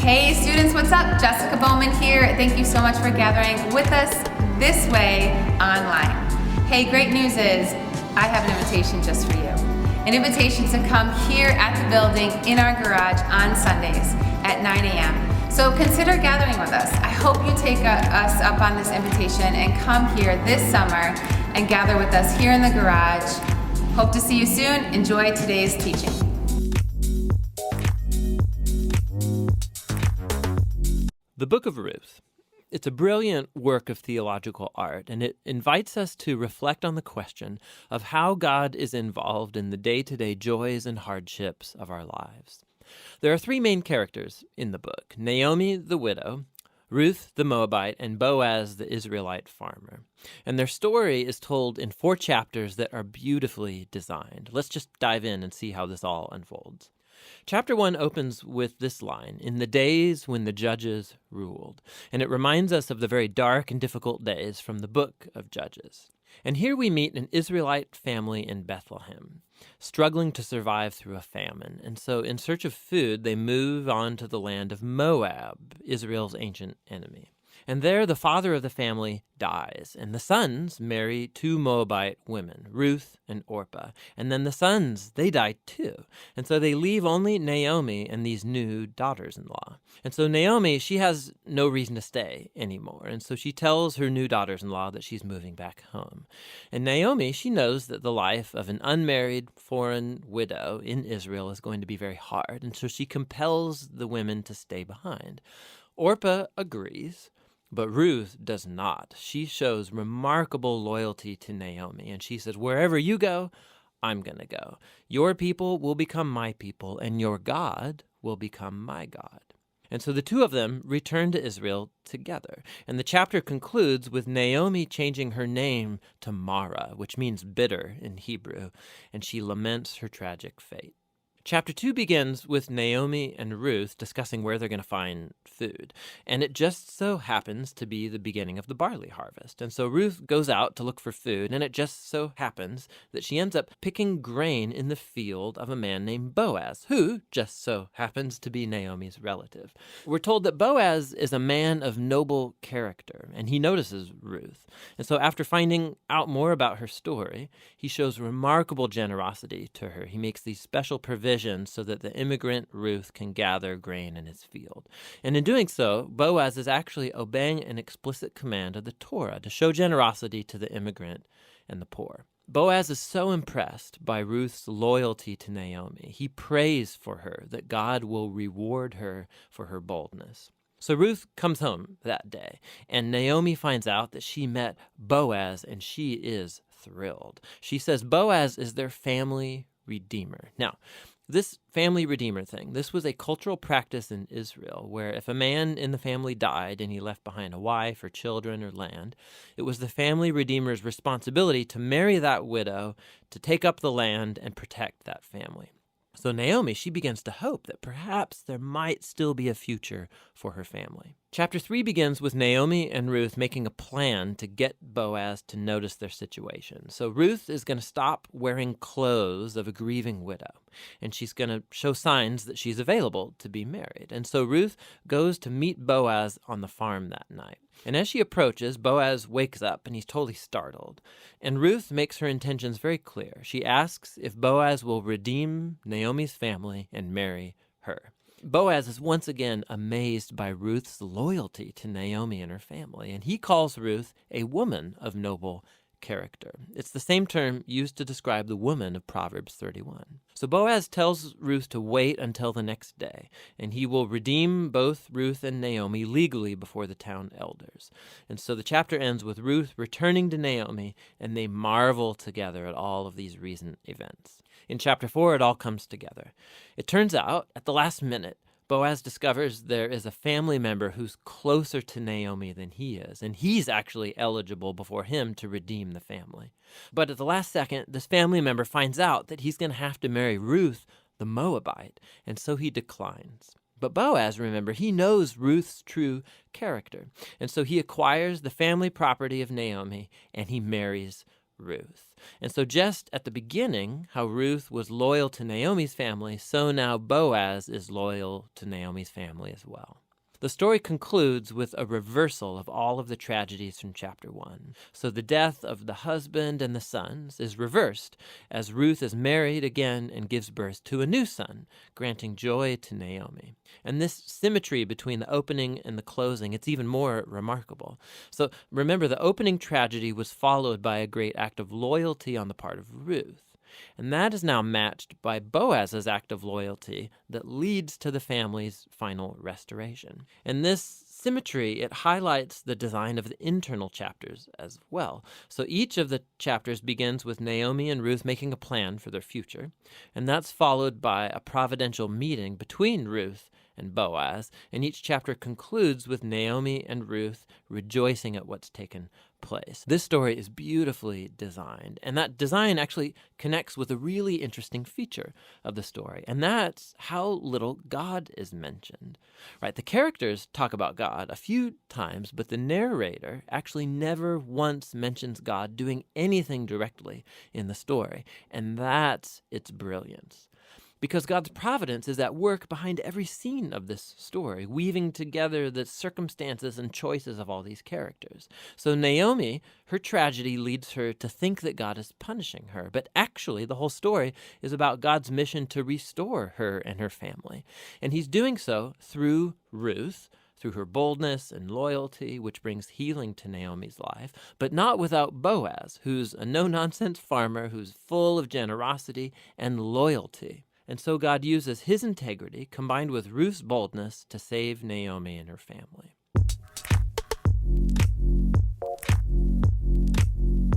Hey students, what's up? Jessica Bowman here. Thank you so much for gathering with us this way online. Hey, great news is I have an invitation just for you. An invitation to come here at the building in our garage on Sundays at 9 a.m. So consider gathering with us. I hope you take us up on this invitation and come here this summer and gather with us here in the garage. Hope to see you soon. Enjoy today's teaching. The Book of Ruth. It's a brilliant work of theological art, and it invites us to reflect on the question of how God is involved in the day-to-day joys and hardships of our lives. There are three main characters in the book: Naomi the widow, Ruth the Moabite, and Boaz the Israelite farmer. And their story is told in 4 chapters that are beautifully designed. Let's just dive in and see how this all unfolds. Chapter 1 opens with this line, "In the days when the judges ruled," and it reminds us of the very dark and difficult days from the book of Judges. And here we meet an Israelite family in Bethlehem, struggling to survive through a famine. And so in search of food, they move on to the land of Moab, Israel's ancient enemy. And there the father of the family dies, and the sons marry 2 Moabite women, Ruth and Orpah. And then the sons, they die too. And so they leave only Naomi and these new daughters-in-law. And so Naomi, she has no reason to stay anymore. And so she tells her new daughters-in-law that she's moving back home. And Naomi, she knows that the life of an unmarried foreign widow in Israel is going to be very hard. And so she compels the women to stay behind. Orpah agrees, but Ruth does not. She shows remarkable loyalty to Naomi, and she says, "Wherever you go, I'm going to go. Your people will become my people, and your God will become my God." And so the two of them return to Israel together. And the chapter concludes with Naomi changing her name to Mara, which means bitter in Hebrew, and she laments her tragic fate. Chapter 2 begins with Naomi and Ruth discussing where they're going to find food. And it just so happens to be the beginning of the barley harvest. And so Ruth goes out to look for food, and it just so happens that she ends up picking grain in the field of a man named Boaz, who just so happens to be Naomi's relative. We're told that Boaz is a man of noble character, and he notices Ruth. And so after finding out more about her story, he shows remarkable generosity to her. He makes these special provisions so that the immigrant Ruth can gather grain in his field. And in doing so, Boaz is actually obeying an explicit command of the Torah to show generosity to the immigrant and the poor. Boaz is so impressed by Ruth's loyalty to Naomi. He prays for her that God will reward her for her boldness. So Ruth comes home that day, and Naomi finds out that she met Boaz, and she is thrilled. She says Boaz is their family redeemer. Now, this family redeemer thing, this was a cultural practice in Israel where if a man in the family died and he left behind a wife or children or land, it was the family redeemer's responsibility to marry that widow, to take up the land and protect that family. So Naomi, she begins to hope that perhaps there might still be a future for her family. Chapter 3 begins with Naomi and Ruth making a plan to get Boaz to notice their situation. So Ruth is going to stop wearing clothes of a grieving widow, and she's going to show signs that she's available to be married. And so Ruth goes to meet Boaz on the farm that night. And as she approaches, Boaz wakes up and he's totally startled. And Ruth makes her intentions very clear. She asks if Boaz will redeem Naomi's family and marry her. Boaz is once again amazed by Ruth's loyalty to Naomi and her family, and he calls Ruth a woman of noble character. It's the same term used to describe the woman of Proverbs 31. So Boaz tells Ruth to wait until the next day, and he will redeem both Ruth and Naomi legally before the town elders. And so the chapter ends with Ruth returning to Naomi, and they marvel together at all of these recent events. In chapter 4, it all comes together. It turns out, at the last minute, Boaz discovers there is a family member who's closer to Naomi than he is, and he's actually eligible before him to redeem the family. But at the last second, this family member finds out that he's going to have to marry Ruth, the Moabite, and so he declines. But Boaz, remember, he knows Ruth's true character, and so he acquires the family property of Naomi, and he marries Ruth. And so just at the beginning, how Ruth was loyal to Naomi's family, so now Boaz is loyal to Naomi's family as well. The story concludes with a reversal of all of the tragedies from chapter 1. So the death of the husband and the sons is reversed as Ruth is married again and gives birth to a new son, granting joy to Naomi. And this symmetry between the opening and the closing, it's even more remarkable. So remember, the opening tragedy was followed by a great act of loyalty on the part of Ruth. And that is now matched by Boaz's act of loyalty that leads to the family's final restoration. And this symmetry, it highlights the design of the internal chapters as well. So each of the chapters begins with Naomi and Ruth making a plan for their future, and that's followed by a providential meeting between Ruth and Boaz, and each chapter concludes with Naomi and Ruth rejoicing at what's taken place. This story is beautifully designed, and that design actually connects with a really interesting feature of the story, and that's how little God is mentioned. Right? The characters talk about God a few times, but the narrator actually never once mentions God doing anything directly in the story, and that's its brilliance. Because God's providence is at work behind every scene of this story, weaving together the circumstances and choices of all these characters. So Naomi, her tragedy leads her to think that God is punishing her, but actually the whole story is about God's mission to restore her and her family. And he's doing so through Ruth, through her boldness and loyalty, which brings healing to Naomi's life, but not without Boaz, who's a no-nonsense farmer who's full of generosity and loyalty. And so God uses his integrity combined with Ruth's boldness to save Naomi and her family.